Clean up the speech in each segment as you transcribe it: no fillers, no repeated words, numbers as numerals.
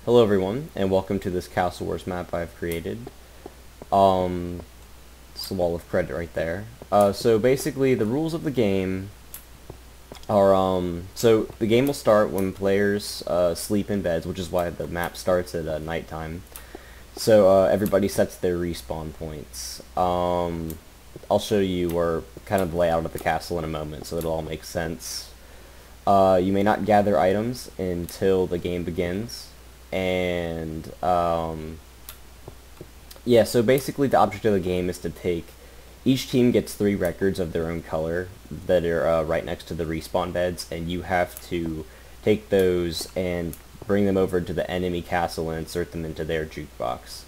Hello everyone, and welcome to this Castle Wars map I've created. It's the wall of credit right there. So basically the rules of the game are, so the game will start when players sleep in beds, which is why the map starts at nighttime. So everybody sets their respawn points. I'll show you or kind of the layout of the castle in a moment so it'll all make sense. You may not gather items until the game begins. And yeah, so basically the object of the game is to take, each team gets 3 records of their own color that are right next to the respawn beds, and you have to take those and bring them over to the enemy castle and insert them into their jukebox.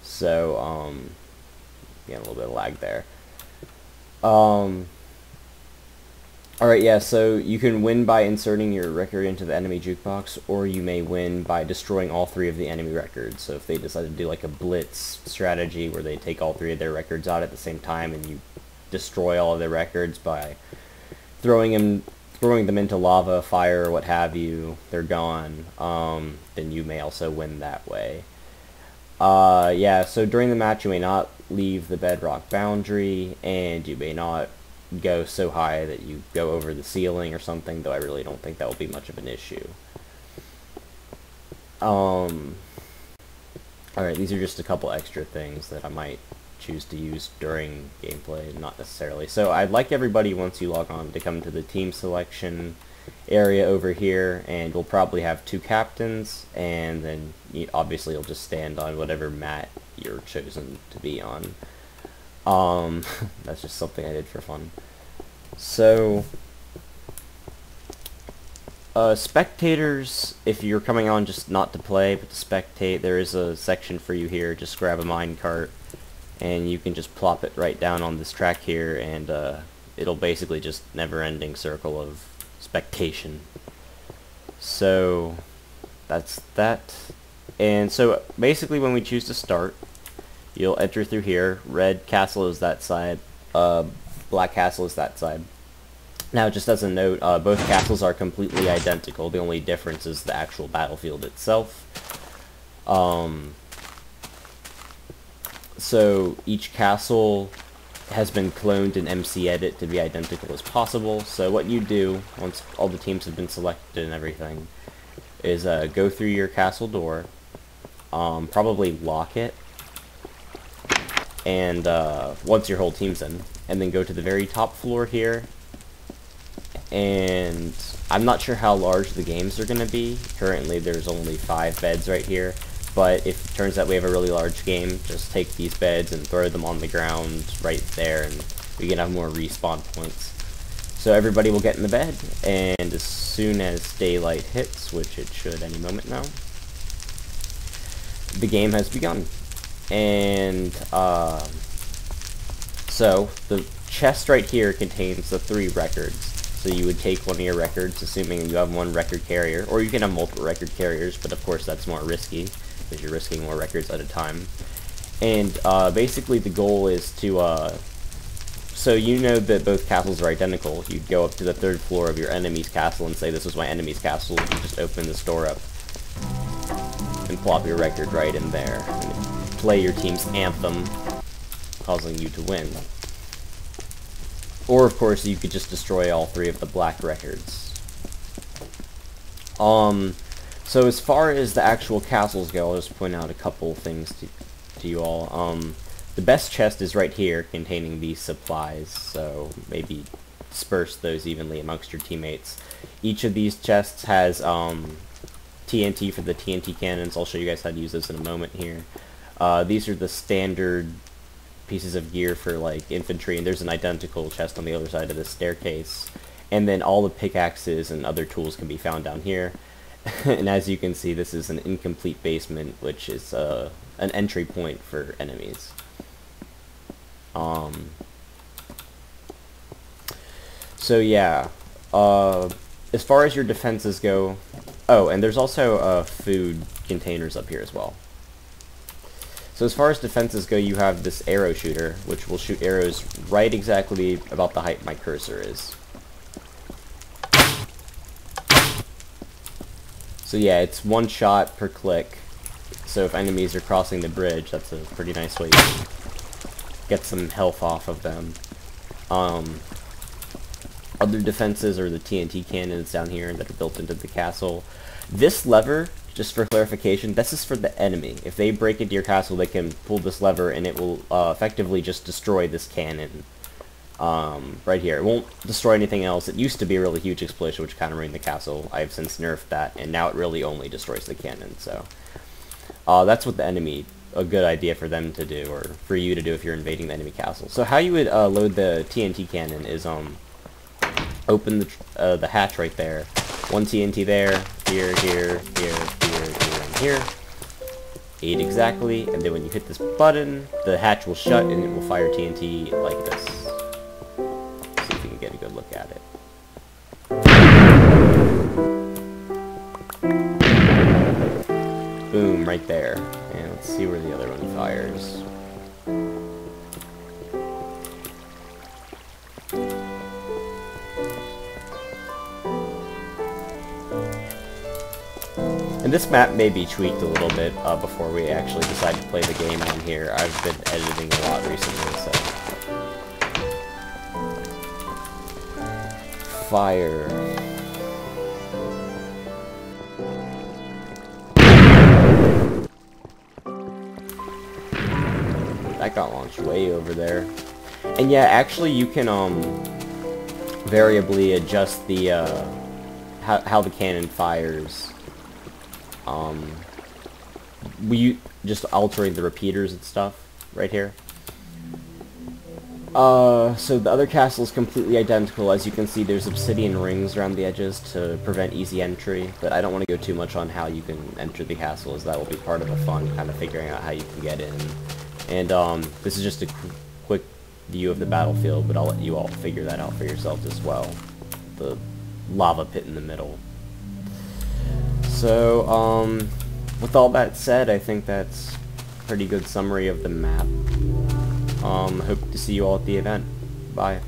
So yeah, a little bit of lag there. Alright, yeah, so you can win by inserting your record into the enemy jukebox, or you may win by destroying all 3 of the enemy records. So if they decide to do like a blitz strategy where they take all 3 of their records out at the same time and you destroy all of their records by throwing them into lava, fire, or what have you, they're gone, then you may also win that way. Yeah, so during the match you may not leave the bedrock boundary, and you may not go so high that you go over the ceiling or something, though I really don't think that will be much of an issue. Alright, these are just a couple extra things that I might choose to use during gameplay, not necessarily. So I'd like everybody, once you log on, to come to the team selection area over here, and we'll probably have 2 captains, and then obviously you'll just stand on whatever mat you're chosen to be on. That's just something I did for fun. So, spectators, if you're coming on just not to play, but to spectate, there is a section for you here. Just grab a minecart, and you can just plop it right down on this track here, and it'll basically just never-ending circle of spectation. So, that's that. And so, basically when we choose to start, you'll enter through here. Red castle is that side, black castle is that side. Now, just as a note, both castles are completely identical. The only difference is the actual battlefield itself. So each castle has been cloned in MC Edit to be identical as possible. So what you do, once all the teams have been selected and everything, is go through your castle door, probably lock it, and once your whole team's in, and then go to the very top floor here, and I'm not sure how large the games are going to be. Currently there's only 5 beds right here, but if it turns out we have a really large game, just take these beds and throw them on the ground right there, and we can have more respawn points. So everybody will get in the bed, and as soon as daylight hits, which it should any moment now, the game has begun. And so the chest right here contains the 3 records. So you would take one of your records, assuming you have 1 record carrier, or you can have multiple record carriers, but of course that's more risky because you're risking more records at a time. And basically the goal is to so you know that both castles are identical. You'd go up to the 3rd floor of your enemy's castle and say, "This is my enemy's castle." You just open this door up and plop your record right in there, and play your team's anthem, causing you to win. Or, of course, you could just destroy all 3 of the black records. So as far as the actual castles go, I'll just point out a couple things to you all. The best chest is right here, containing these supplies, so maybe disperse those evenly amongst your teammates. Each of these chests has TNT for the TNT cannons. I'll show you guys how to use those in a moment here. These are the standard pieces of gear for like infantry, and there's an identical chest on the other side of the staircase. And then all the pickaxes and other tools can be found down here. And as you can see, this is an incomplete basement, which is an entry point for enemies. So yeah, as far as your defenses go, oh, and there's also food containers up here as well. So as far as defenses go, you have this arrow shooter, which will shoot arrows right exactly about the height my cursor is. So yeah, it's one shot per click. So if enemies are crossing the bridge, that's a pretty nice way to get some health off of them. Other defenses are the TNT cannons down here that are built into the castle. This lever, just for clarification, this is for the enemy. If they break into your castle, they can pull this lever and it will effectively just destroy this cannon right here. It won't destroy anything else. It used to be a really huge explosion which kind of ruined the castle. I've since nerfed that, and now it really only destroys the cannon. So that's what the enemy, a good idea for them to do, or for you to do if you're invading the enemy castle. So how you would load the TNT cannon is open the hatch right there. One TNT there, here, here, here, here, here, and here. 8 exactly, and then when you hit this button, the hatch will shut and it will fire TNT like this. See if you can get a good look at it. Boom, right there. And let's see where the other one fires. And this map may be tweaked a little bit before we actually decide to play the game on here. I've been editing a lot recently, so... Fire. That got launched way over there. And yeah, actually you can variably adjust the how the cannon fires. We just altering the repeaters and stuff right here. So the other castle is completely identical. As you can see, there's obsidian rings around the edges to prevent easy entry, but I don't want to go too much on how you can enter the castle, as that will be part of a fun kind of figuring out how you can get in. And this is just a quick view of the battlefield, but I'll let you all figure that out for yourselves as well. The lava pit in the middle. So, with all that said, I think that's a pretty good summary of the map. Hope to see you all at the event. Bye.